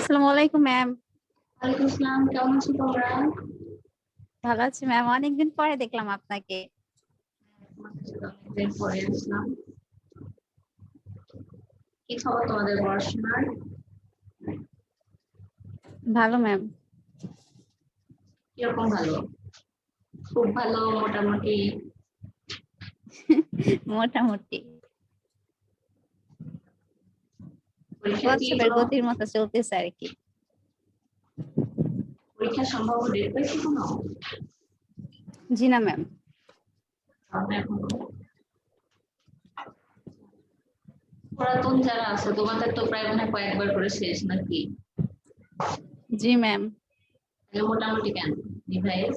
আসসালামু আলাইকুম ম্যাম। ওয়ালাইকুম আসসালাম, কেমন আছো তোমরা? ভালো আছি ম্যাম। অনেকদিন পরে দেখলাম আপনাকে। অনেকদিন পরে আসলাম। কি খবর তোমাদের পড়াশোনার? ভালো ম্যাম। কিরকম ভালো? খুব ভালো, মোটামুটি? মোটামুটি পরীক্ষা কি কচ্ছপের গতির মতো চলতেছে আর কি। পরীক্ষা সম্ভব ডেট পেয়েছো কোনো? জি না ম্যাম। এখনো পুরাতন যারা আছে তোমাদের তো প্রায় মনে হয় কয়েকবার করে শেষ নাকি? জি ম্যাম। মোটামুটি কেন ডিভাইস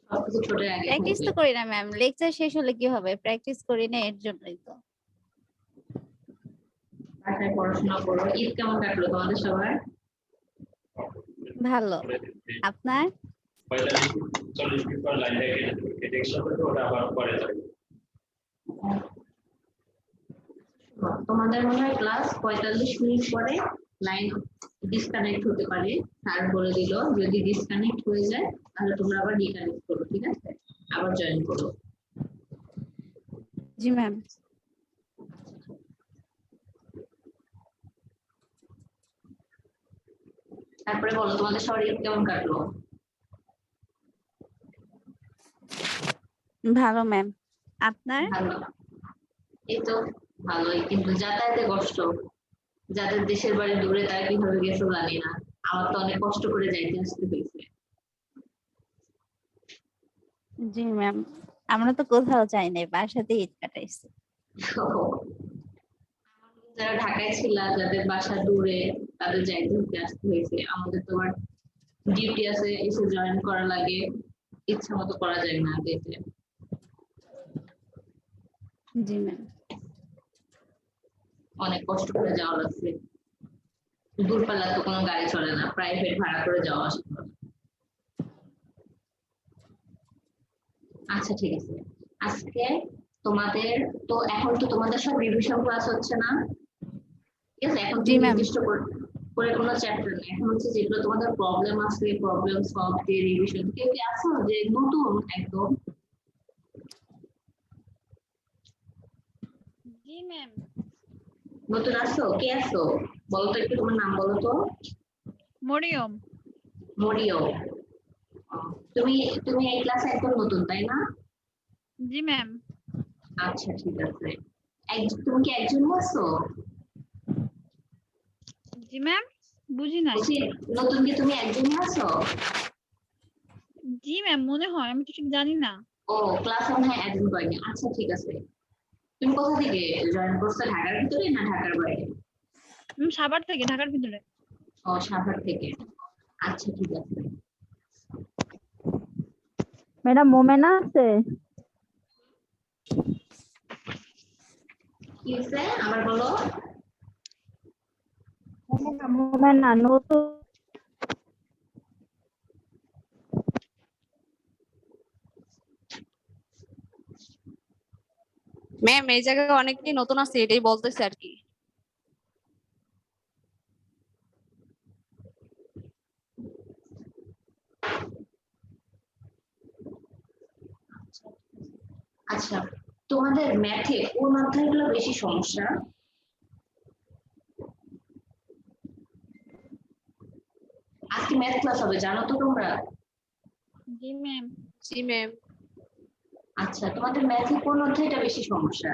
সবকিছু ছোটের আগে প্র্যাকটিস তো করি না ম্যাম। লেকচার শেষ হলে কি হবে? প্র্যাকটিস করি না, এর জন্যই তো। বাসায় পড়াশোনা করো। ঈদ কেমন কাটলো তোমাদের সবার? ভালো। আপনার? তোমাদের মনে হয় ক্লাস 45 মিনিট পরে লাইন ডিসকানেক্ট হতে পারে। স্যার বলে দিল যদি ডিসকানেক্ট হয়ে যায় তাহলে তোমরা আবার রিকানেক্ট করো, ঠিক আছে? আবার জয়েন করো। জি ম্যাম। তারপরে বলো তোমাদের সবার ঈদ কেমন কাটলো? ভালো ম্যাম। আপনার? ভালো। এই তো ভালোই, কিন্তু যাতায়াতে কষ্ট। যাদের দেশের বাড়ি দূরে তারা কিভাবে গেছে জানি না। আমার তো অনেক কষ্ট করে যাইতে আসতে হয়েছে। জি ম্যাম। আমরা তো কোথাও যাই নাই, বাসাতে ঈদ কাটাইছি। যারা ঢাকায় ছিল, যাদের বাসা দূরে, তাদের যাইতে হতে আসতে হয়েছে। আমাদের তোমার ডিউটি আছে, এসে জয়েন করা লাগে, ইচ্ছা মতো করা যায় না যেতে। জি ম্যাম। অনেক কষ্ট করে যাওয়া লাগছে। দূরপাল্লা তো কোনো গাড়ি চলে না, প্রাইভেট ভাড়া করে যাওয়া আসা করে। আচ্ছা ঠিক আছে, আজকে তোমাদের তো এখন তো তোমাদের সব রিভিশন ক্লাস হচ্ছে না, ঠিক আছে? এখন তো জি ম্যাম। নির্দিষ্ট করে কোনো চ্যাপ্টার নেই, এখন হচ্ছে যেগুলো তোমাদের প্রবলেম আছে, প্রবলেম সলভ দিয়ে রিভিশন। কেউ কি আছো যে নতুন একদম? জি ম্যাম। নতুন আছো? কে আছো বলো তো, একটু তোমার নাম বলো তো। মরিয়ম। মরিয়ম। তুমি তুমি এই ক্লাসে একদম নতুন তাই না? জি ম্যাম। আচ্ছা ঠিক আছে। তুমি কি একজন আছো? জি ম্যাম। বুঝি নাই। বলছি নতুন কি তুমি একজনই আছো? জি ম্যাম, মনে হয়, আমি তো ঠিক জানি না। ও, ক্লাস মনে হয় অ্যাটেন্ড করেনি। আচ্ছা ঠিক আছে। তুমি কোথা থেকে জয়েন করছো, ঢাকার ভিতরে না ঢাকার বাইরে? সাভার থেকে, ঢাকার ভিতরে। ও, সাভার থেকে। আচ্ছা ঠিক আছে। ম্যাডাম মোমেনা আছে? কি হয়েছে আবার বলো। মোমেনা নতুন। ম্যাম এই জায়গায় অনেকেই নতুন আছে, এটাই বলতেছে আর কি। আচ্ছা, তোমাদের ম্যাথে কোন অধ্যায়গুলো বেশি সমস্যা? আজকে ম্যাথ ক্লাস হবে জানো তো তোমরা? জি ম্যাম। জি ম্যাম। আচ্ছা, তোমাদের ম্যাথে কোন অধ্যায়টা বেশি সমস্যা?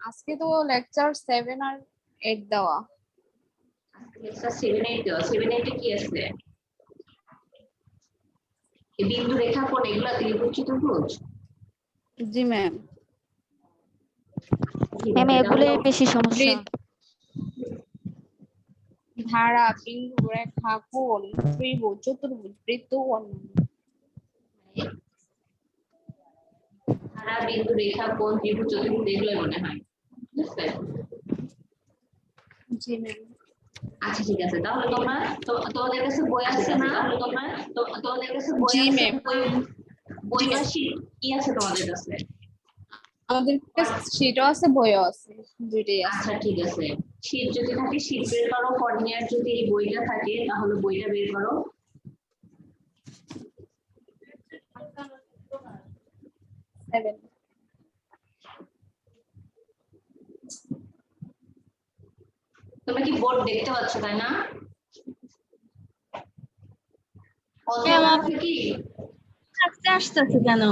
আজকে তো লেকচার 7 আর 8 দেওয়া। লেকচার 7 8 দেওয়া। 7 8 এ কি আছে? এই বিন্দু রেখা কোণ, এগুলা ত্রিভুজ চতুর্ভুজ? জি ম্যাম। ঠিক ম্যাম আছে, এগুলোই তাহলে বেশি সমস্যা। ধারা, বিন্দু, রেখা, কোণ, ত্রিভুজ, চতুর্ভুজ, বৃত্ত ও অন্যান্য। ধারা, বিন্দু, রেখা, কোণ, ত্রিভুজ, চতুর্ভুজ এগুলোই মনে হয়, বুঝতে? জি ম্যাম। আচ্ছা ঠিক আছে, তাহলে তোমরা তোমাদের কাছে বই আছে না? তোমাদের কাছে বই জি আছে? ম্যাম। বই বা শীট কি আছে তোমাদের কাছে? আমাদের কাছে শীটও আছে, বইও আছে, দুইটাই আছে। আচ্ছা ঠিক আছে, শীট যদি থাকে শীট বের করো, কোঅর্ডিনেট যদি এই বইটা থাকে তাহলে বইটা বের করো। 7 তোমরা কি বোর্ড দেখতে পাচ্ছ তাই না? হ্যাঁ, অথবা আছে কি? আস্তে আসতেছে কেন?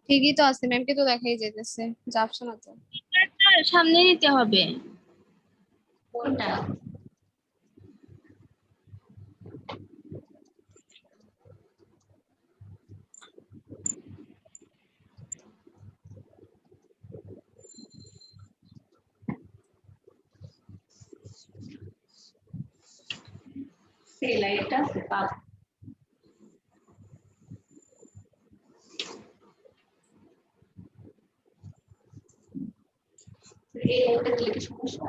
ঠিকই তো আছে, ম্যামকে তো দেখাই যাইতেছে, যাচ্ছে না তো। একটা সামনে নিতে হবে। কোনটা? সেই লাইটটা আছে পাব। এই লাইটটা দিলে কি সমস্যা?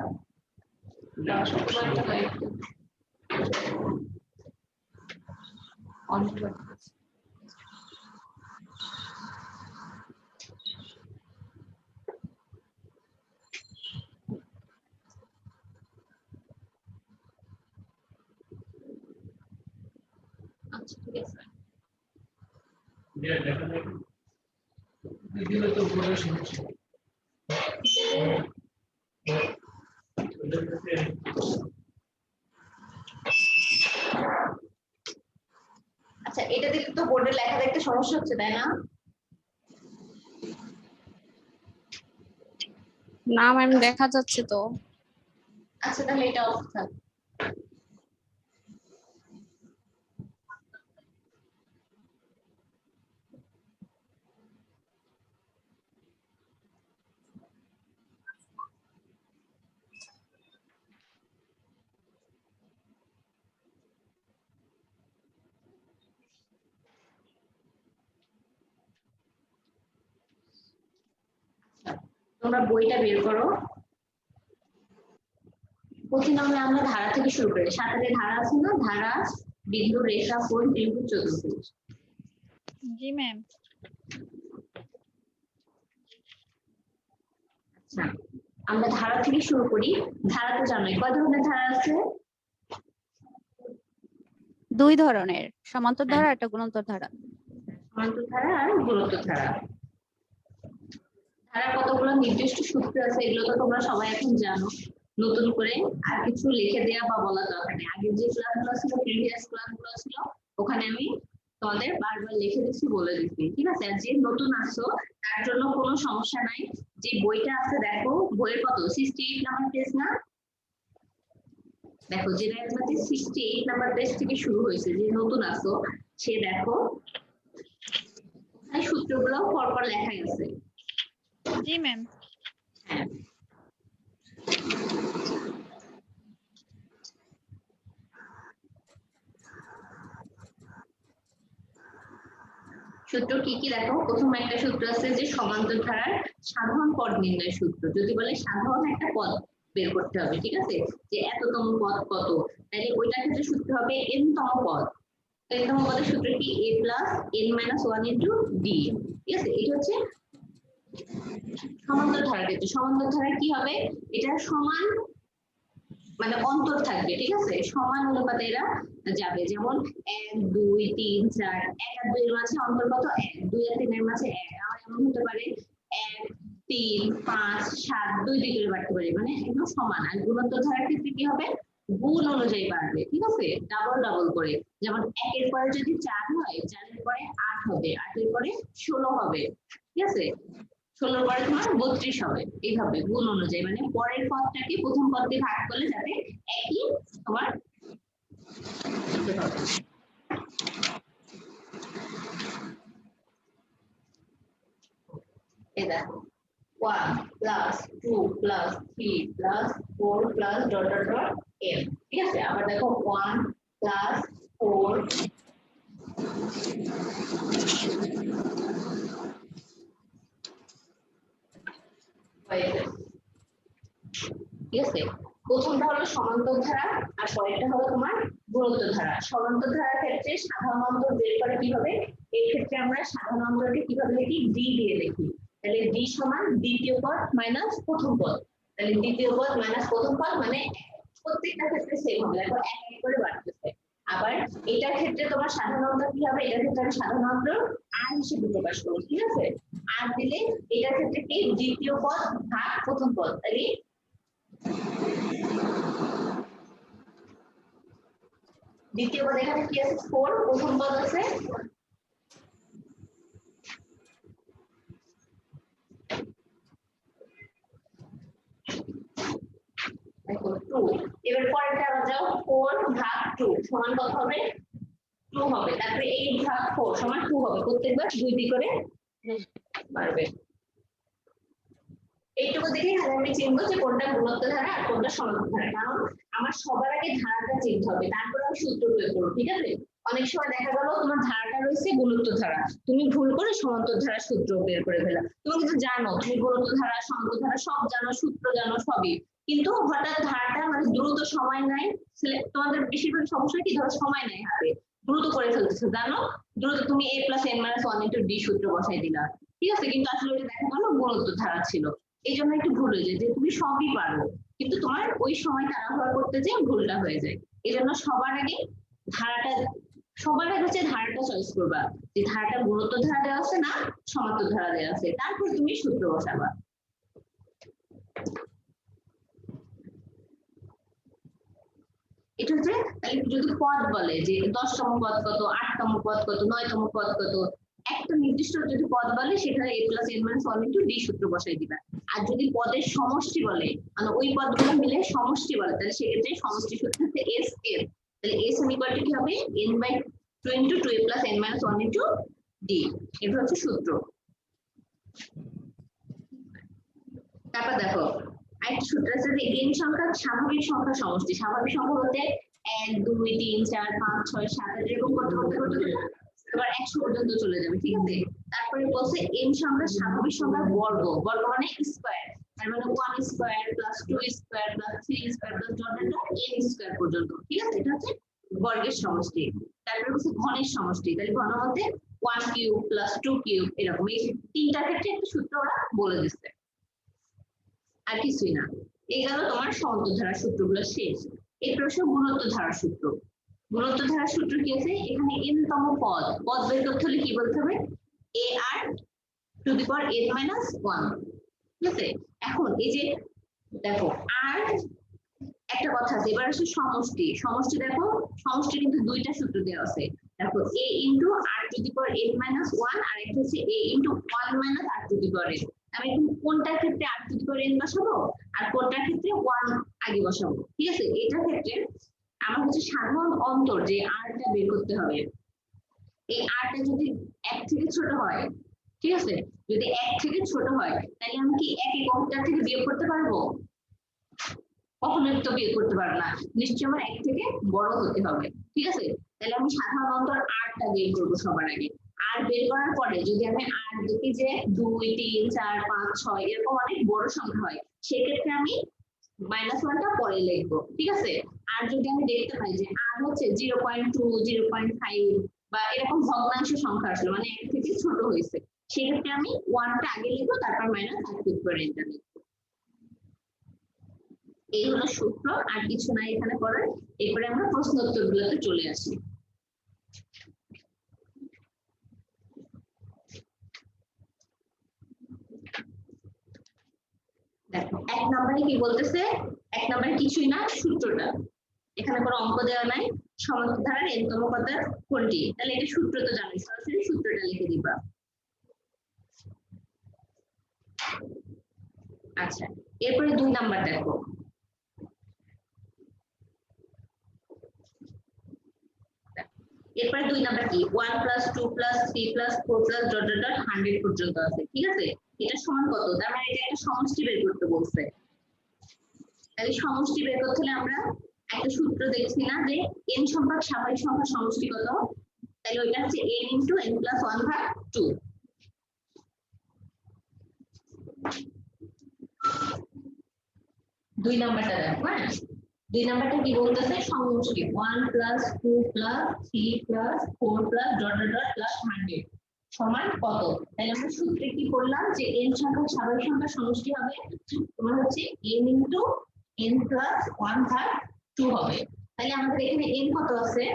না, সমস্যা লাইট অন করে। আচ্ছা ঠিক আছে। দিলে তো পুরো সমস্যা। আচ্ছা এটা দিলে তো বোর্ডে লেখা দেখতে সমস্যা হচ্ছে তাই না? না ম্যাম, দেখা যাচ্ছে তো। আচ্ছা তাহলে এটা অফ থাক। তোমরা বইটা বের করো। প্রথমে আমরা ধারা থেকে শুরু করি। সাথে ধারা আছে না, ধারা, বিন্দু, রেখা, কোণ, ত্রিভুজ, চতুর্ভুজ। জি ম্যাম। আচ্ছা আমরা ধারা থেকে শুরু করি। ধারা তো জানোই কয় ধরনের ধারা আছে? 2 ধরনের, সমান্তর ধারা একটা গুণোত্তর ধারা। সমান্তর ধারা আর গুণোত্তর ধারা। ধারা কতগুলো নির্দিষ্ট সূত্র আছে এগুলো তো তোমরা সবাই এখন জানো। নতুন করে আর কিছু লিখে দেওয়া বা বলা দরকার নেই। আগের যে ক্লাসগুলো ছিল, প্রিভিয়াস ক্লাসগুলো ছিল, ওখানে আমি তোমাদের বারবার লিখে দিচ্ছি, বলে দিচ্ছি, ঠিক আছে? আর যে নতুন আসছো তার জন্য কোনো সমস্যা নাই। যে বইটা আছে দেখো, বইয়ের কত 68 নাম্বার পেজ না? দেখো যে ম্যাথমেটিক্স 68 নাম্বার পেজ থেকে শুরু হয়েছে। যে নতুন আসো সে দেখো সূত্রগুলো পরপর লেখা আছে। জি ম্যাম। হ্যাঁ সূত্র কি কি দেখো। প্রথম একটা সূত্র আছে যে সমান্তর ধারার সাধারণ পদ নির্ণয় সূত্র। যদি বলে সাধারণ একটা পদ বের করতে হবে, ঠিক আছে, যে এততম পদ কত, তাহলে ওইটার ক্ষেত্রে সূত্র হবে n তম পদ। n তম পদের সূত্র কি a plus n minus 1 into d, ঠিক আছে? এটা হচ্ছে সমান্তর ধারার ক্ষেত্রে। সমান্তর ধারা কি হবে, এটা সমান মানে অন্তর থাকবে, ঠিক আছে, সমান অনুপাতে এরা যাবে। যেমন 1 2 3 4, 1 আর 2 এর মাঝে অন্তর কত, 1, 2 আর 3 এর মাঝে 1। আবার এমন হতে পারে 1 3 5 7, দুই দিকে বাড়তে পারে, মানে একদম সমান। আর গুণোত্তর ধারার ক্ষেত্রে কি হবে, গুণ অনুযায়ী বাড়বে, ঠিক আছে, ডাবল ডাবল করে। যেমন 1 এর পরে যদি 4 হয়, 4 এর পরে 8 হবে, 8 এর পরে 16 হবে, ঠিক আছে, 16 পরে তোমার 32 হবে। এইভাবে গুণ অনুযায়ী, মানে পরের পদটাকে প্রথম পদ দিয়ে ভাগ করলে যাতে একই তোমার এই দেখো 1 plus 2 plus 3 plus 4 plus dot dot dot m, ঠিক আছে? আবার দেখো 1 প্লাস 4 ঠিক আছে। প্রথমটা হলো সমান্তর ধারা আর পরেরটা হলো তোমার গুণোত্তর ধারা। সমান্তর ধারার ক্ষেত্রে সাধারণ অন্তর বের করে কিভাবে, এই ক্ষেত্রে আমরা সাধারণ অন্তরকে কিভাবে লিখি? ডি দিয়ে লিখি। তাহলে ডি সমান দ্বিতীয় পদ মাইনাস প্রথম পদ। তাহলে দ্বিতীয় পদ মাইনাস প্রথম পদ মানে প্রত্যেকটা ক্ষেত্রে সেম হবে, এখন এক এক করে বাড়তেছে। আবার এটার ক্ষেত্রে তোমার সাধারণ অন্তর কি হবে? এটার ক্ষেত্রে আমি সাধারণ অন্তর আর হিসেবে প্রকাশ করবো, ঠিক আছে? আর দিলে এটার ক্ষেত্রে কি দ্বিতীয় পদ ভাগ প্রথম পদ, তাহলে দ্বিতীয় পদ এখানে কি আছে? 4, প্রথম পদ আছে দেখো 2। এবার পরেরটা আবার যাও, 4 ভাগ 2 সমান কত হবে? 2 হবে। তারপরে 8 ভাগ 4 সমান 2 হবে। প্রত্যেকবার 2 দিয়ে করে পারবে। এইটুকু দেখে আমি চিনবো যে কোনটা গুণোত্ত ধারা আর কোনটা সমান্তর ধারা, কারণ আমার সবার আগে ধারাটা চিনতে হবে, তারপরে আমি সূত্র প্রয়োগ করবো, ঠিক আছে? অনেক সময় দেখা গেল তোমার ধারাটা রয়েছে গুণোত্ত ধারা, তুমি ভুল করে সমান্তর ধারা সূত্র বের করে ফেলা। তুমি কিন্তু জানো, তুমি গুণোত্ত ধারা সমান্তর ধারা সব জানো, সূত্র জানো সবই, কিন্তু হঠাৎ ধারাটা মানে দ্রুত সময় নাই, তোমাদের বেশিরভাগ সমস্যা কি ধরো সময় নাই হাতে, দ্রুত করে ফেলতেছো, জানো দ্রুত তুমি a + n - 1 * d সূত্র বসাই দিলা, ঠিক আছে? কিন্তু আসলে ওটা দেখা গেল গুণোত্ত ধারা ছিল, এই জন্য একটু ভুল হয়ে যায় যে তুমি সবই পারো, কিন্তু তোমার ওই সময় তাড়াহুড়া করতে যে ভুলটা হয়ে যায়। এই জন্য সবার আগে হচ্ছে ধারাটা চয়েস করবা, যে ধারাটা গুণোত্ত ধারা দেওয়া আছে না সমান্তর ধারা দেওয়া আছে, তারপর তুমি সূত্র বসাবা। এটা হচ্ছে তাহলে যদি পদ বলে যে 10তম পদ কত, 8তম পদ কত, 9তম পদ কত, একটা নির্দিষ্ট যদি পদ বলে সেখানে a + n - 1 * d সূত্র বসাই দিবা। আর যদি পদের সমষ্টি বলে মানে ওই পদগুলো মিলে সমষ্টি বলে, তাহলে সেক্ষেত্রে সমষ্টি সূত্র হচ্ছে s n। তাহলে s = কি হবে? n/2 * 2a + n - 1 * d। এটা হচ্ছে সূত্র। তারপর দেখো আরেকটা সূত্র আছে যে n সংখ্যা স্বাভাবিক সংখ্যার সমষ্টি। স্বাভাবিক সংখ্যা বলতে 1 2 3 4 5 6 7 এরকম করতে এবার 100 পর্যন্ত চলে যাবে, ঠিক আছে? তারপরে বলছে n সংখ্যা স্বাভাবিক সংখ্যার বর্গ, বর্গ মানে স্কয়ার, তার মানে 1 square plus 2 square plus 3 square plus n square পর্যন্ত, ঠিক আছে? এটা হচ্ছে বর্গের সমষ্টি। তারপরে হচ্ছে ঘনের সমষ্টি, তাহলে ঘন বলতে 1 কিউব প্লাস 2 কিউব, এরকম এই তিনটা ক্ষেত্রে একটা সূত্র ওরা বলে দিচ্ছে, আর কিছুই না। এই গেল তোমার সমান্তর ধারার সূত্রগুলো শেষ। এরপর হচ্ছে গুণোত্ত ধারার সূত্র। গুণোত্ত ধারার সূত্র কি আছে? এখানে n তম পদ বের করতে হলে কি বলতে হবে? ar⁴ n - 1, ঠিক আছে? এখন এই যে দেখো আর একটা কথা আছে, এবার আসলে সমষ্টি। সমষ্টি দেখো, সমষ্টি কিন্তু দুইটা সূত্র দেওয়া আছে। দেখো a * r⁴n - 1 আর একটা হচ্ছে a * 1 - r⁴n। আমি এখন কোনটার ক্ষেত্রে r⁴n বসাবো আর কোনটার ক্ষেত্রে 1 আগে বসাবো, ঠিক আছে? এটার ক্ষেত্রে আমার হচ্ছে সাধারণ অন্তর যে rটা বের করতে হবে। এই rটা যদি 1 থেকে ছোট হয়, ঠিক আছে? যদি 1 থেকে ছোট হয় তাহলে আমি কি 1 এককটার থেকে বিয়োগ করতে পারবো? কখনোই তো বিয়োগ করতে পারবো না, নিশ্চয়ই আমার 1 থেকে বড় হতে হবে, ঠিক আছে? তাহলে আমি সাধারণ অন্তর rটা বের করবো সবার আগে। আর বের করার পরে যদি আমি r দেখি যে 2 3 4 5 6 এরকম অনেক বড় সংখ্যা হয়, সেক্ষেত্রে আমি -1টা পরে লিখবো, ঠিক আছে? আর যদি আমি দেখতে পাই যে r হচ্ছে 0.2 0.5 বা এরকম ভগ্নাংশ সংখ্যা আসলে মানে 1 থেকে ছোট হয়েছে, সেক্ষেত্রে আমি 1টা আগে লিখবো, তারপর -r⁴n টা লিখবো। এই হলো সূত্র, আর কিছু নাই এখানে করার। এরপরে আমরা প্রশ্ন উত্তরগুলোতে চলে আসি। দেখো 1 নম্বরে কি বলতেছে? 1 নম্বরে কিছুই না, সূত্রটা। এখানে কোনো অঙ্ক দেওয়া নাই। সমান্তর ধারার n তম পদ কোনটি? তাহলে এটা সূত্র তো জানোই, সরাসরি সূত্রটা লিখে দিবা। আচ্ছা, এরপরে 2 নাম্বার দেখো। এরপরে 2 নাম্বার কি? 1 + 2 + 3 + 4 .. 100 পর্যন্ত আছে, ঠিক আছে? এটা সমান কত? তার মানে এটা একটা সমষ্টি বের করতে বলছে। তাহলে সমষ্টি বের করতে হলে আমরা একটা সূত্র দেখছি না যে n সংখ্যক স্বাভাবিক সংখ্যার সমষ্টি কত? তাহলে ওইটা হচ্ছে n * n + 1/2। 2 নাম্বারটা দেখো, হ্যাঁ? 2 নাম্বারটা কি বলতেছে সমষ্টি 1 plus 2 plus 3 plus 4 plus dot dot dot plus 100 সমান কত? তাহলে আমরা সূত্রে কি করলাম যে n সংখ্যা স্বাভাবিক সংখ্যার সমষ্টি হবে তোমার হচ্ছে n ইনটু n প্লাস 1 ভাগ 2 হবে। তাহলে আমাদের এখানে n কত আছে?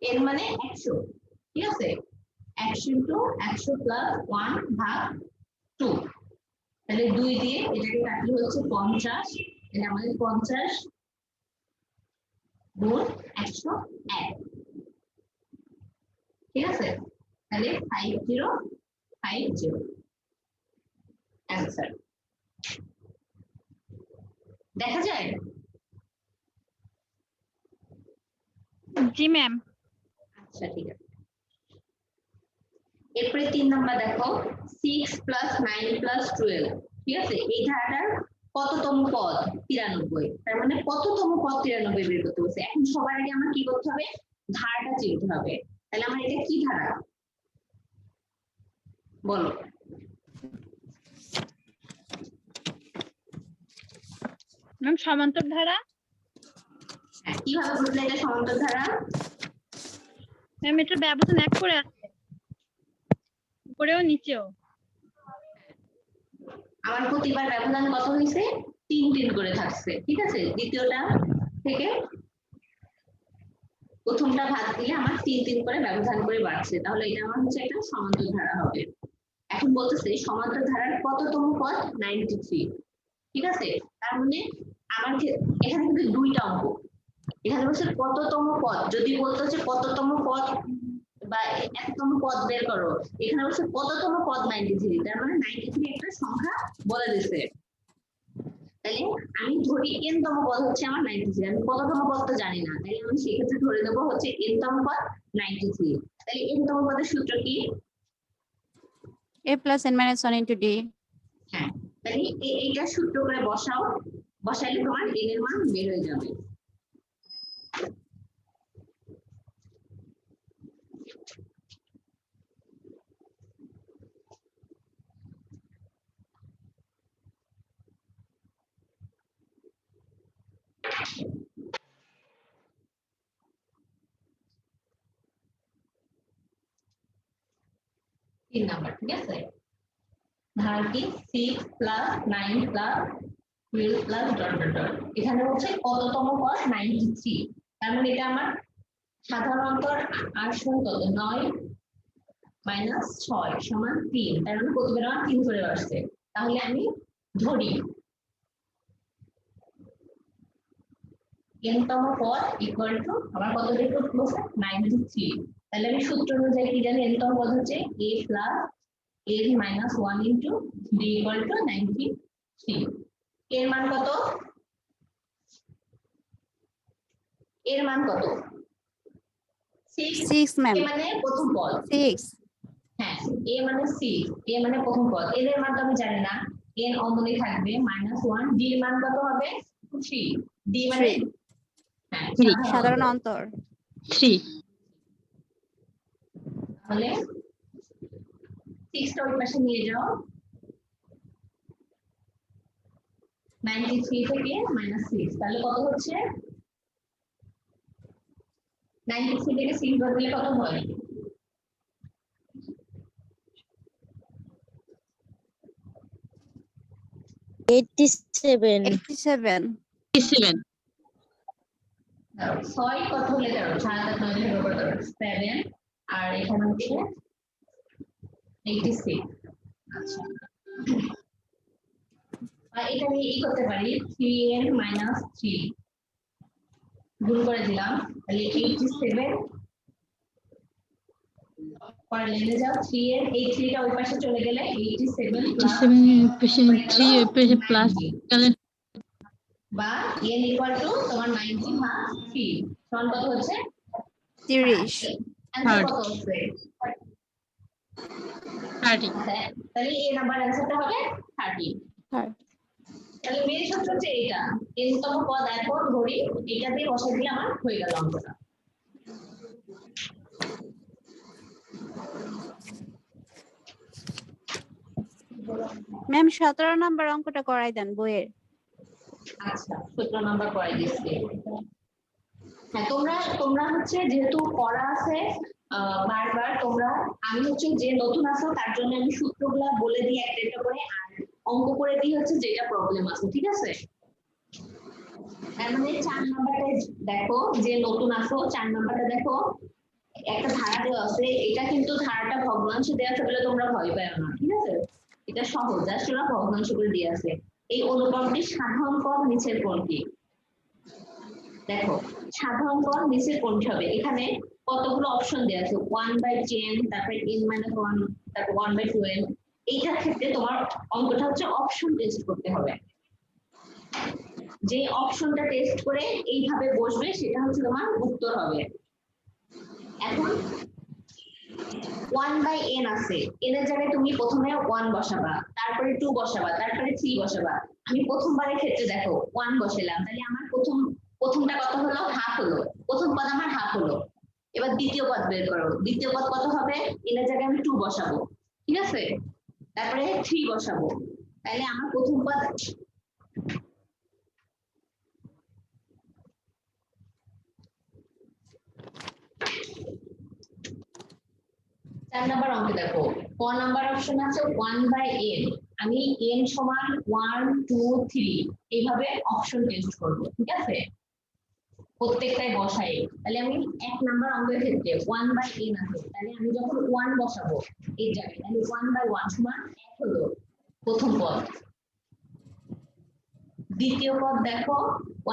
n মানে 100, ঠিক আছে? 100 ইনটু 100 প্লাস 1 ভাগ 2, তাহলে 2 দিয়ে এটাকে কাটলে হচ্ছে 50, তাহলে আমাদের 50 গুণ 101, ঠিক আছে? তাহলে 5050 অ্যান্সার। দেখা যায়? জি ম্যাম। আচ্ছা ঠিক আছে। এরপরে 3 নাম্বার দেখো 6 প্লাস 9 প্লাস 12, ঠিক আছে? এই ধারাটার কততম পদ? 93। তার মানে কততম পদ 93 বের করতে বলছে। এখন সবার আগে আমার কি করতে হবে? ধারাটা চিনতে হবে। তাহলে আমার এটা কি ধারা বলো? ম্যাম সমান্তর ধারা। কিভাবে বুঝলে এটা সমান্তর ধারা? ম্যাম এটা ব্যবধান এক করে আছে, উপরেও নিচেও। আমার প্রতিবার ব্যবধান কত হয়েছে? 3 করে থাকছে, ঠিক আছে? দ্বিতীয়টা থেকে প্রথমটা ভাগ দিলে আমার 3 করে ব্যবধান করে বাড়ছে, তাহলে এটা আমার হচ্ছে একটা সমান্তর ধারা হবে। এখন বলতেছে সমান্তর ধারার কততম পদ? 93, ঠিক আছে? তার মানে আমার এখানে কিন্তু দুইটা অঙ্ক, এখানে বলছে কততম পদ। যদি বলতো যে কততম পদ বা এততম পদ বের করো, এখানে বলছে কততম পদ 93, তার মানে 93 একটা সংখ্যা বলে দিছে। তাহলে আমি ধরি n তম পদ হচ্ছে আমার 93, আমি কততম পদ তো জানি না, তাহলে আমি সেক্ষেত্রে ধরে দেবো হচ্ছে n তম পদ 93। তাহলে n তম পদের সূত্র কি? a plus n minus 1 into d। হ্যাঁ, তাহলে এইটা সূত্র করে বসাও, বসাইলে তোমার n এর মান বের হয়ে যাবে। তিন নাম্বার, ঠিক আছে? ধারা কি? 6 plus 9 plus 12 plus dot dot dot, এখানে হচ্ছে কততম পদ? 93। তার মানে এটা আমার সাধারণ অন্তর আসন কত? 9 মাইনাস 6 সমান 3, তার মানে প্রতিবার আমার 3 করে আসছে। তাহলে আমি ধরি n তম পদ ইকুয়াল টু আমার কত বের করতে বলছে? 93। তাহলে আমি সূত্র অনুযায়ী কি জানি? n তম পদ হচ্ছে a plus n minus 1 into d equal to 93। এর মান কত? এর মান কত? 6। 6 ম্যাম। এ মানে প্রথম পদ। 6। হ্যাঁ, a মানে 6, a মানে প্রথম পদ। n এর মান তো আমি জানি না, n অমনি থাকবে -1, d এর মান কত হবে? 3, d মানে 3 হ্যাঁ সাধারণ অন্তর 3। তাহলে 6 টা ওই পাশে নিয়ে যাও, 93 থেকে -6, তাহলে কত হচ্ছে? 93 থেকে 6 বাদ দিলে কত হয়? 87। 87। 7। 6 কত হলে দাঁড়াও? 7 আর 9 এর উপর দাঁড়াও 7, আর এখানে হচ্ছে 86। আচ্ছা, আর এটা আমি এই করতে পারি 3n মাইনাস 3 গুণ করে দিলাম, তাহলে 87 পরে লেনে যাও 3n, এই 3 টা ওই পাশে চলে গেলে 87 প্লাস 3 প্লাস বা n ইকুয়াল টু তোমার 90 ভাগ 3 সমান কত হচ্ছে? 30। অ্যানসার কত হচ্ছে? 30। তাহলে এই নাম্বার অ্যানসারটা হবে 30। তাহলে মেন সূত্র হচ্ছে এটা, n তম পদ এরপর ধরি এটা দিয়ে বসাই দিলে আমার হয়ে গেল অঙ্কটা। ম্যাম 17 নাম্বার অঙ্কটা করাই দেন বইয়ের। আচ্ছা 17 নাম্বার পড়াই দিচ্ছি। হ্যাঁ তোমরা হচ্ছে যেহেতু পড়া আছে বারবার তোমরা, আমি হচ্ছে যে নতুন আছো তার জন্য আমি সূত্রগুলা বলে দিই একটা একটা করে, আর অঙ্ক করে দিই হচ্ছে যেটা প্রবলেম আছে, ঠিক আছে? তার মানে 4 নাম্বারটা দেখো, যে নতুন আছো 4 নাম্বারটা দেখো, একটা ধারা দেওয়া আছে, এটা কিন্তু ধারাটা ভগ্নাংশ দেওয়া আছে বলে তোমরা ভয় পাও না, ঠিক আছে? এটা সহজ, জাস্ট ওরা ভগ্নাংশ করে দিয়ে আছে। এই অনুপাতটির সাধারণ পদ নিচের কোনটি? দেখো সাধারণ পদ নিচের কোনটি হবে? এখানে কতগুলো অপশন দেওয়া আছে, 1/10, তারপরে n-1, তারপর 1/12। এইটার ক্ষেত্রে তোমার অঙ্কটা হচ্ছে অপশন টেস্ট করতে হবে। যে অপশনটা টেস্ট করে এইভাবে বসবে সেটা হচ্ছে তোমার উত্তর হবে। এখন 1/n আছে, n এর জায়গায় তুমি প্রথমে 1 বসাবা, তারপরে 2 বসাবা, তারপরে 3 বসাবা। আমি প্রথমবারের ক্ষেত্রে দেখো 1 বসালাম, তাহলে আমার প্রথমটা কত হলো? হাফ হলো। প্রথম পদ আমার হাফ হলো। এবার দ্বিতীয় পদ বের করো, দ্বিতীয় পদ কত হবে? n এর জায়গায় আমি 2 বসাবো, ঠিক আছে? তারপরে 3 বসাবো, তাহলে আমার প্রথম পদ 4 নাম্বার অঙ্কে দেখো, ক নাম্বার অপশন আছে 1/n, আমি n সমান 1 2 3 এইভাবে অপশন টেস্ট করব, ঠিক আছে? প্রত্যেকটাই বসাই, তাহলে আমি 1 নাম্বার অঙ্কের ক্ষেত্রে 1/n আছে, তাহলে আমি যখন 1 বসাবো এই জায়গায়, তাহলে 1/1 সমান 1 হলো প্রথম পদ। দ্বিতীয় পদ দেখো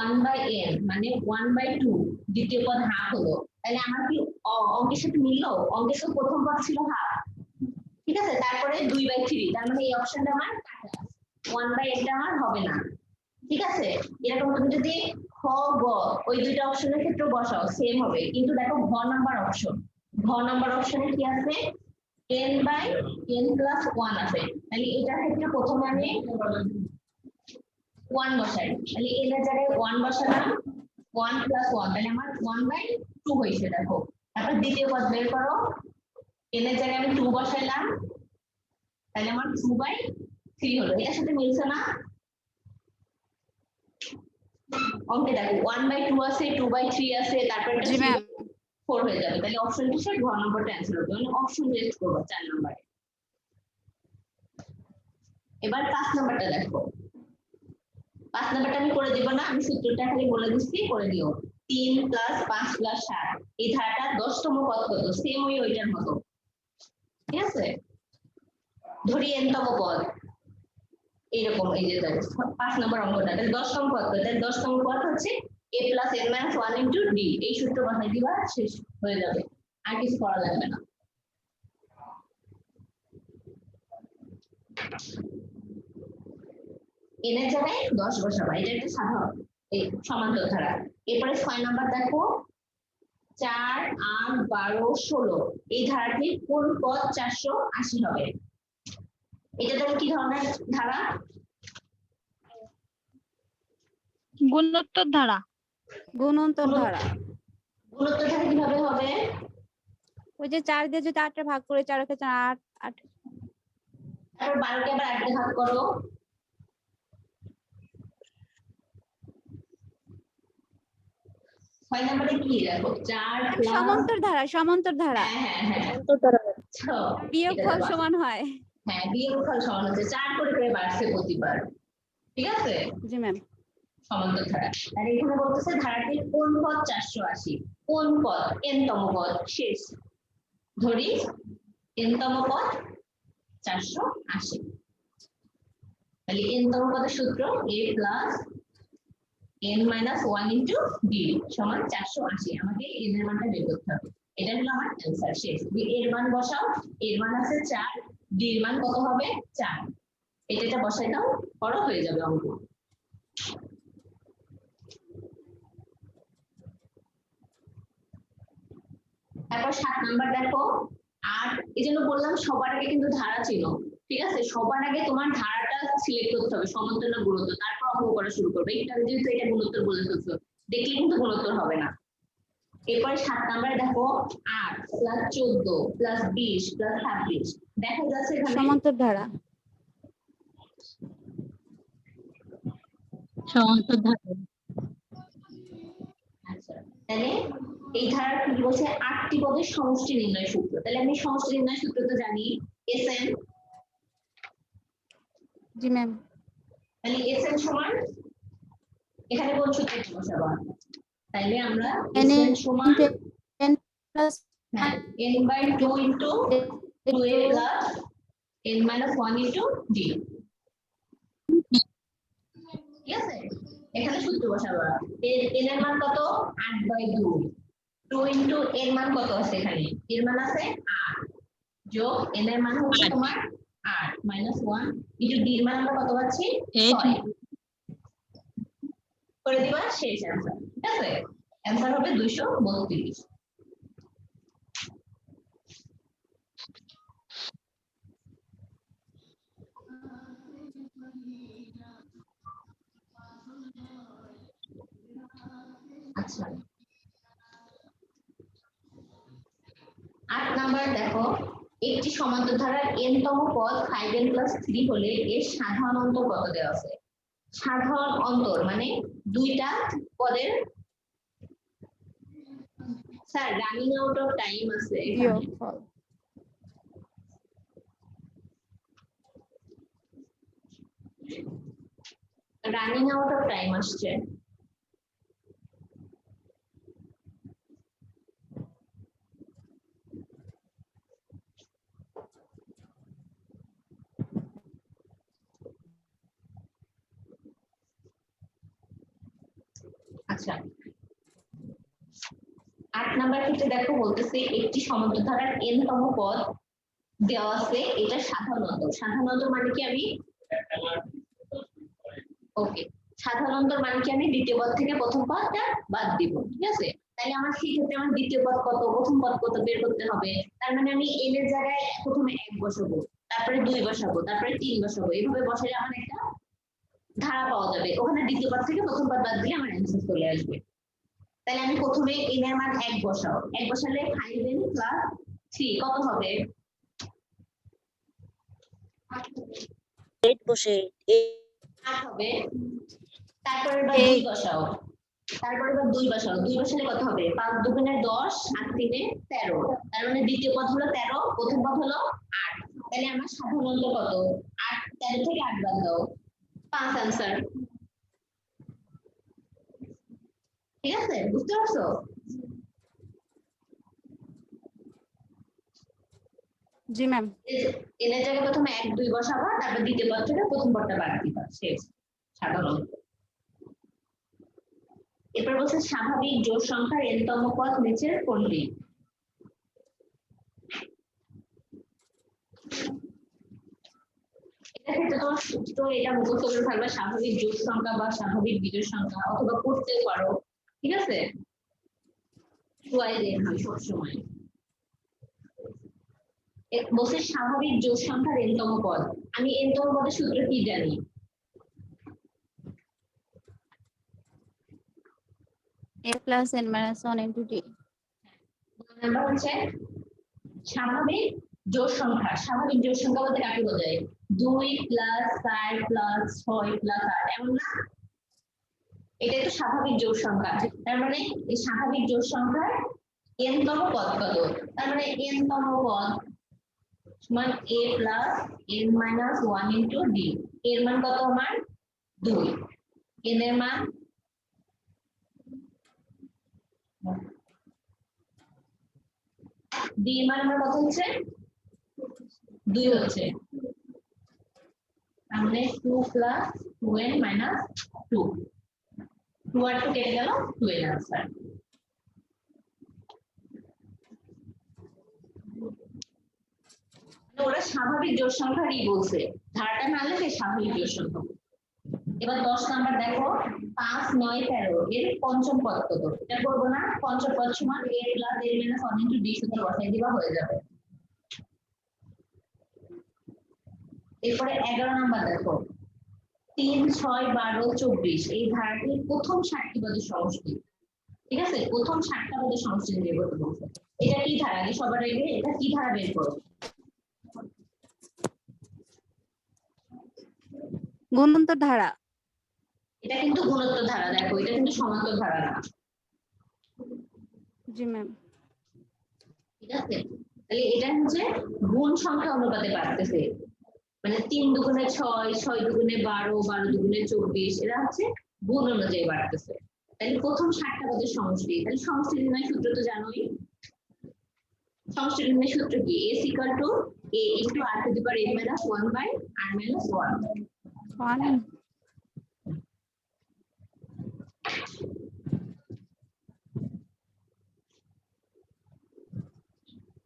1/n মানে 1/2, দ্বিতীয় পদ হাফ হলো, তাহলে আমার কি অঙ্কের সাথে মিললো? অঙ্কের সাথে প্রথম পদ ছিল হাফ, ঠিক আছে? তারপরে 2/3, তার মানে এই অপশনটা আমার কাটা, 1/n টা আমার হবে না, ঠিক আছে? এরকম তুমি যদি খ গ ওই দুইটা অপশনের ক্ষেত্রে বসাও সেম হবে, কিন্তু দেখো ঘ নাম্বার অপশনে কি আছে? n/n+1 আছে, তাহলে এটার ক্ষেত্রে প্রথমে আমি 1 বসাই, তাহলে n এর জায়গায় 1 বসালাম, 1+1, তাহলে আমার 1/2 হয়েছে। দেখো তারপর দ্বিতীয় পদ বের করো, n এর জায়গায় আমি 2 বসাইলাম, তাহলে আমার 2/3 হলো। এটার সাথে মিলছে না? অঙ্কে দেখো 1/2 আছে, 2/3 আছে, তারপর এটা জি ম্যাম। 4 হয়ে যাবে, তাহলে অপশন টি ঘ নম্বরটা অ্যানসার হবে, মানে অপশন টেস্ট করব 4 নম্বরে। এবার 5 নম্বরটা দেখো, 5 নম্বরটা আমি করে দিব না, আমি সূত্রটা খালি বলে দিচ্ছি, করে দিও। 3 + 5 + 7, এই ধারাটা 10তম পদ কত? সেম ওইটার মতো, ঠিক আছে? ধরি n তম পদ, এইরকম, এই যে 5 নম্বর অঙ্কটা, তাহলে 10তম পদ, তাহলে 10তম পদ হচ্ছে a + n-1 * d, এই সূত্র বসাই দিবা, শেষ হয়ে যাবে, আর কিছু করা লাগবে না। n এর জায়গায় 10 বসাবা, এটা একটা সাধারণ এই সমান্তর ধারা। এরপরে 6 নাম্বার দেখো, 4 8 12 16, এই ধারাটির কোন পদ 480 হবে? এটা তাহলে কি ধরনের ধারা? গুণোত্তর ধারা। গুণোত্তর ধারা। গুণোত্তর ধারা কিভাবে হবে? ওই যে 4 দিয়ে যদি 8 ভাগ করে 4 কে 4 8 তারপর 12 কে আবার 8 দিয়ে ভাগ করো, 6 নম্বরে কি দেখো 4 প্লাস সমান্তর ধারা হ্যাঁ আচ্ছা, বিয়োগফল সমান হয়। হ্যাঁ বিয়োগফল সমান হচ্ছে 4 করে করে বাড়ছে প্রতিবার, ঠিক আছে? জি ম্যাম। সমান্তর ধারা, আর এখানে বলতেছে ধারাটির কোন পদ 480, কোন পদ? n-তম পদ শেষ, ধরি n-তম পদ 480, তাহলে n-তম পদের সূত্র a + n-1 * d সমান 480, আমাকে n এর মানটা বের করতে হবে, এটা হলো আমার অ্যানসার, শেষ। এর মান বসাও, এর মান আছে 4, d এর মান কত হবে? 4, এটা বসাই দাও, করো, হয়ে যাবে অঙ্ক। তারপর 7 নাম্বার দেখো, আর এই জন্য বললাম সবার আগে কিন্তু ধারা ছিল, ঠিক আছে? সবার আগে তোমার ধারাটা সিলেক্ট করতে হবে, সমান্তর না গুণোত্তর, তারপর অঙ্ক করা শুরু করবে। এটা যেহেতু এটা গুণোত্তর বলে ফেলছো, দেখলে কিন্তু গুণোত্তর হবে না। এরপরে 7 নাম্বারে দেখো 8 + 14 + 20 + 26, দেখা যাচ্ছে এখানে সমান্তর ধারা। সমান্তর ধারা। আচ্ছা, তাহলে এই ধারা কি বলছে 8টি পদের সমষ্টি নির্ণয় সূত্র। তাহলে আমি সমষ্টি নির্ণয় সূত্র তো জানি Sn, জি ম্যাম। তাহলে Sn সমান এখানে কোন সূত্রটি বসাবো? তাইলে আমরা n Sn সমান n প্লাস হ্যাঁ n/2 into 2a plus n-1 into d, ঠিক আছে? এখানে সূত্র বসাবো। n এর মান কত? 8/2। 2 into n মান কত আছে এখানে? এর মান আছে 8 যোগ n এর মান হচ্ছে তোমার 8 minus 1 into d এর মান আমরা কত পাচ্ছি? 6 করে দিবা, শেষ অ্যান্সার। ঠিক আছে, অ্যান্সার হবে 232। আচ্ছা, 8 নাম্বার দেখো, একটি সমান্তর ধারার n তম পদ 5n plus 3 হলে এর সাধারণ অন্তর কত দেওয়া আছে? সাধারণ অন্তর মানে দুইটা পদের sir running out of time আছে এখানে। বিয়োগফল। রানিং আউট অফ টাইম আসছে। আচ্ছা, 8 নাম্বার ক্ষেত্রে দেখো বলতেছে একটি সমান্তর ধারার n তম পদ দেওয়া আছে, এটা সাধারণ অন্তর। সাধারণ অন্তর মানে কি আমি ওকে, সাধারণ অন্তর মানে কি আমি দ্বিতীয় পদ থেকে প্রথম পদটা বাদ দিব। ঠিক আছে, তাহলে আমার সেই ক্ষেত্রে আমার দ্বিতীয় পদ কত, প্রথম পদ কত বের করতে হবে। তার মানে আমি n এর জায়গায় প্রথমে 1 বসাবো, তারপরে 2 বসাবো, তারপরে 3 বসাবো, এইভাবে বসালে আমার একটা ধারা পাওয়া যাবে। ওখানে দ্বিতীয় পদ থেকে প্রথম পদ বাদ দিলে আমার অ্যান্সার চলে আসবে। তাহলে আমি প্রথমে n এর মান 1 বসাও, 1 বসালে 5n plus 3 কত হবে? 8 বসে 8 হবে। তারপরে এবার 2 বসাও, তারপরে এবার 2 বসাও, 2 বসালে কত হবে? 5 দুগুণে 10 8 তিনে 13। তার মানে দ্বিতীয় পদ হলো 13, প্রথম পদ হলো 8। তাহলে আমার সাধারণ অন্তর কত? 8, 13 থেকে 8 বাদ দাও, 5 অ্যান্সার। ঠিক আছে, বুঝতে পারছো? জি ম্যাম। এর জায়গায় প্রথমে 1 2 বসাবা, তারপর দ্বিতীয় পদ থেকে প্রথম পদটা বাদ দিবা, শেষ সাধারণ। এরপর বলছে স্বাভাবিক জোড় সংখ্যার n তম পদ নিচের কোনটি? এটা ক্ষেত্রে তোমার সূত্র এটা মুখস্থ করে থাকবে, স্বাভাবিক জোড় সংখ্যা বা স্বাভাবিক বিজোড় সংখ্যা, অথবা করতেও পারো। ঠিক আছে, চয়েস এর হয় সবসময়। বলছে স্বাভাবিক জোড় সংখ্যার n তম পদ। আমি n তম পদের সূত্র কি জানি? a plus n minus 1 into d। Number হচ্ছে স্বাভাবিক জোড় সংখ্যা। স্বাভাবিক জোড় সংখ্যা বলতে কাকে বোঝায়? 2 প্লাস 4 প্লাস 6 প্লাস 8, এমন না? এটাই তো স্বাভাবিক জোড় সংখ্যা। তার মানে এই স্বাভাবিক জোড় সংখ্যার n তম পদ কত? তার মানে n তম পদ সমান a plus n minus 1 into d। এর মান কত আমার? 2। n এর মান d এর মান আমার কত হচ্ছে? 2 হচ্ছে। তাহলে 2 প্লাস 2n মাইনাস 2, 2 আর 2 কেটে গেল, 2 এর आंसर। ওরা স্বাভাবিক জোড় সংখ্যারই বলছে, ধারাটা না লিখে স্বাভাবিক জোড় সংখ্যা। এবার 10 নাম্বার দেখো, 5 9 13 এর পঞ্চম পদ কত? এটা করব না, পঞ্চম পদ সমান a plus a minus 1 into d সূত্র বসাই দিবা, হয়ে যাবে। এরপরে 11 নাম্বার দেখো, 3 6 12 24 এই ধারাটির প্রথম 60টি পদের সমষ্টি। ঠিক আছে, প্রথম 60টা পদের সমষ্টি বের করতে বলছে। এটা কি ধারা? আগে সবার আগে এটা কি ধারা বের করো? গুণান্তর ধারা। এটা কিন্তু গুণোত্তর ধারা, দেখো এটা কিন্তু সমান্তর ধারা না। জি ম্যাম। ঠিক আছে, তাহলে এটা হচ্ছে গুণ সংখ্যা অনুপাতে বাড়তেছে, মানে 3 দুগুণে 6, 6 দুগুণে 12, 12 দুগুণে 24, এরা হচ্ছে গুণ অনুযায়ী বাড়তেছে। তাহলে প্রথম 60টা পদের সমষ্টি, তাহলে সমষ্টি নির্ণয় সূত্র তো জানোই। সমষ্টি নির্ণয় সূত্র কি? s equal to a into r to the power n minus 1 by r minus 1। 1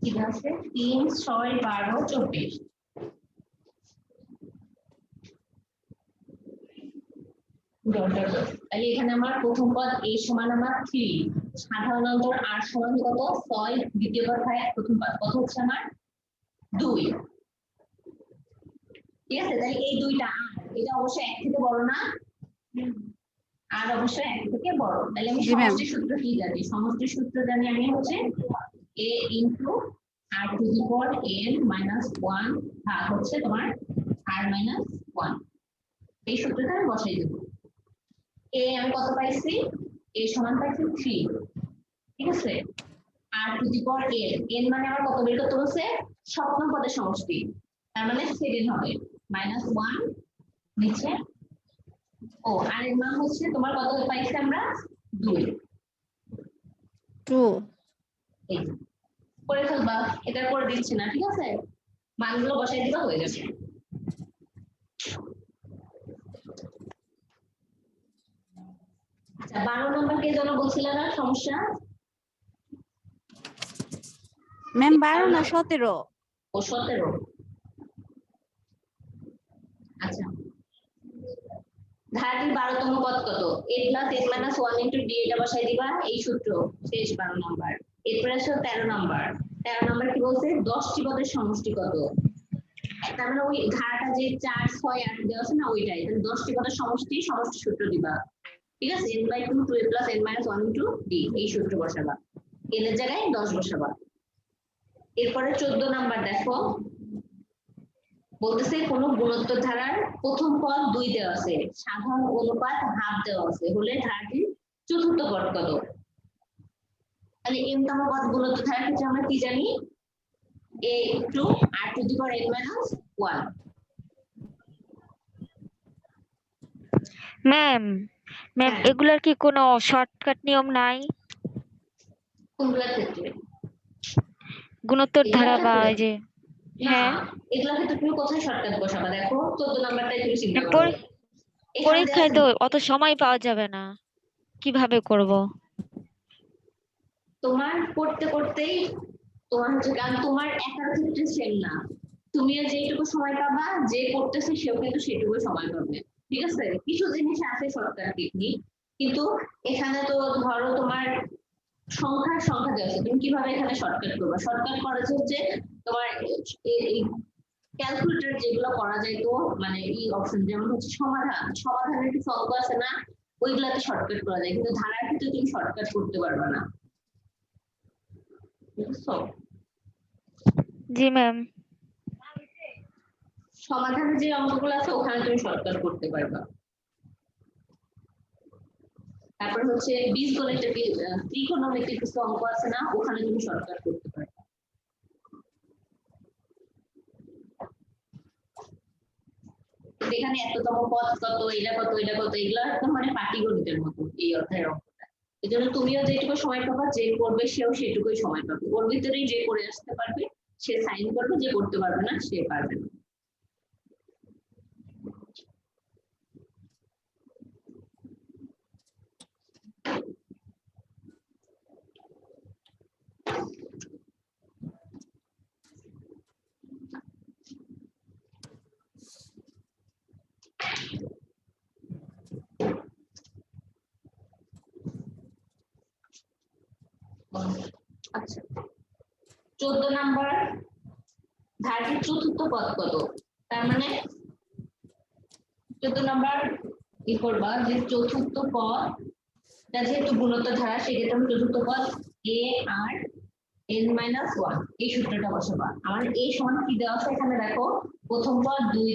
ঠিক আছে, 3, 6, 12, 24। তাহলে এখানে আমার প্রথম পদ a সমান আমার 3, সাধারণ অন্তর r সমান কত 6, দ্বিতীয় পদ হয় প্রথম পদ কত হচ্ছে আমার 2। ঠিক আছে, তাহলে এই দুইটা r, এটা অবশ্যই 1 থেকে বড় না, আর অবশ্যই 1 থেকে বড়। তাহলে আমি জি ম্যাম। সমষ্টির সূত্র কি জানি? সমষ্টির সূত্র জানি আমি হচ্ছে a into r to the power n minus 1 ভাগ হচ্ছে তোমার r minus 1। এই সূত্রটা আমি বসাই দেব। a আমি কত পাইছি? a সমান পাইছি 3। ঠিক আছে, r to the power n মানে আমার কত বের করতে বলছে? সপ্তম পদের সমষ্টি, তার মানে 7 হবে, minus 1 নিচে। ও আর এর মান হচ্ছে তোমার কত পাইছি আমরা? 2। 2 এই করে ফেলবা, এটা করে দিচ্ছি না, ঠিক আছে, মানগুলো বসাই দিবা হয়ে যাবে। আচ্ছা 12 নম্বর কে যেন বলছিল না সমস্যা? ম্যাম 12 না 17। ও 17। আচ্ছা, ধারাটির 12তম পদ কত? a plus n minus 1 into d, এটা বসাই দিবা, এই সূত্র শেষ 12 নাম্বার। এরপরে আসো 13 নাম্বার। 13 নাম্বার কি বলছে? 10টি পদের সমষ্টি কত? তার মানে ওই ধারাটা যে 4, 6, 8 দেওয়া আছে না, ওইটাই। তাহলে 10টি পদের সমষ্টি, সমষ্টি সূত্র দিবা। ঠিক আছে, n by 2, 2a plus n minus 1 into d, এই সূত্র বসাবা, n এর জায়গায় 10 বসাবা। এরপরে 14 নাম্বার দেখো, বলতেছে কোন গুণোত্তর ধারার প্রথম পদ 2 দেওয়া আছে, সাধারণ অনুপাত হাফ দেওয়া আছে, হলে ধারাটির চতুর্থ পদ কত? তাহলে m তম পদ গুণোত্তর ধারার ক্ষেত্রে আমরা কি জানি? a into r to the power n minus 1। Ma'am ma'am হ্যাঁ। এগুলার কি কোনো শর্টকাট নিয়ম নাই? কোনগুলোর ক্ষেত্রে? গুণোত্তর ধারা বা ক্ষেত্রে? ওই যে না, হ্যাঁ এগুলোর ক্ষেত্রে তুমি কোথায় শর্টকাট বসাবা? দেখো 14 নাম্বারটাই তুমি চিন্তা করো। পরি- এখানে দেওয়া পরীক্ষায় আছে, তো অত সময় পাওয়া যাবে না, কিভাবে করব? তোমার করতে করতেই তোমার হচ্ছে, কারণ তোমার একার ক্ষেত্রে সেম না, তুমিও যেটুকু সময় পাবা, যে করতেছে সেও কিন্তু সেটুকু সময় পাবে। ঠিক আছে, কিছু জিনিস আছে শর্টকাট টেকনিক, কিন্তু এখানে তো ধরো তোমার সংখ্যা দেওয়া আছে, তুমি কিভাবে এখানে শর্টকাট করবে? শর্টকাট করা হচ্ছে তোমার এই ক্যালকুলেটর যেগুলো করা যায়, তো মানে এই অপশন যেমন হচ্ছে সমাধানের কিছু অঙ্ক আছে না, ওইগুলাতে শর্টকাট করা যায়, কিন্তু ধারার ক্ষেত্রে তুমি শর্টকাট করতে পারবে না। বুঝছো? জি ম্যাম। সমাধানের যে অঙ্কগুলো আছে ওখানে তুমি শর্টকাট করতে পারবা। তারপর হচ্ছে বীজগণিতের ত্রিকোণমিতির কিছু অঙ্ক আছে না, ওখানে তুমি শর্টকাট করতে পারবা। এখানে এততম পদ কত, এটা কত, এটা কত, এগুলো একদম মানে পাটিগণিতের মতো এই অধ্যায়ের অঙ্কটা। এই জন্য তুমিও যেটুকু সময় পাবা, যে করবে সেও সেটুকুই সময় পাবে, ওর ভিতরেই যে করে আসতে পারবে সে সাইন করবে, যে করতে পারবে না সে পারবে না। আচ্ছা 14 নাম্বার, ধারাটির চতুর্থ পদ কত? তার মানে 14 নাম্বার কি করবা, যে চতুর্থ পদ যেহেতু গুণোত্তর ধারা, সেক্ষেত্রে আমি চতুর্থ পদ a r n minus 1 এই সূত্রটা বসাবা। আমার a সমান কি দেওয়া আছে এখানে দেখো, প্রথম পদ 2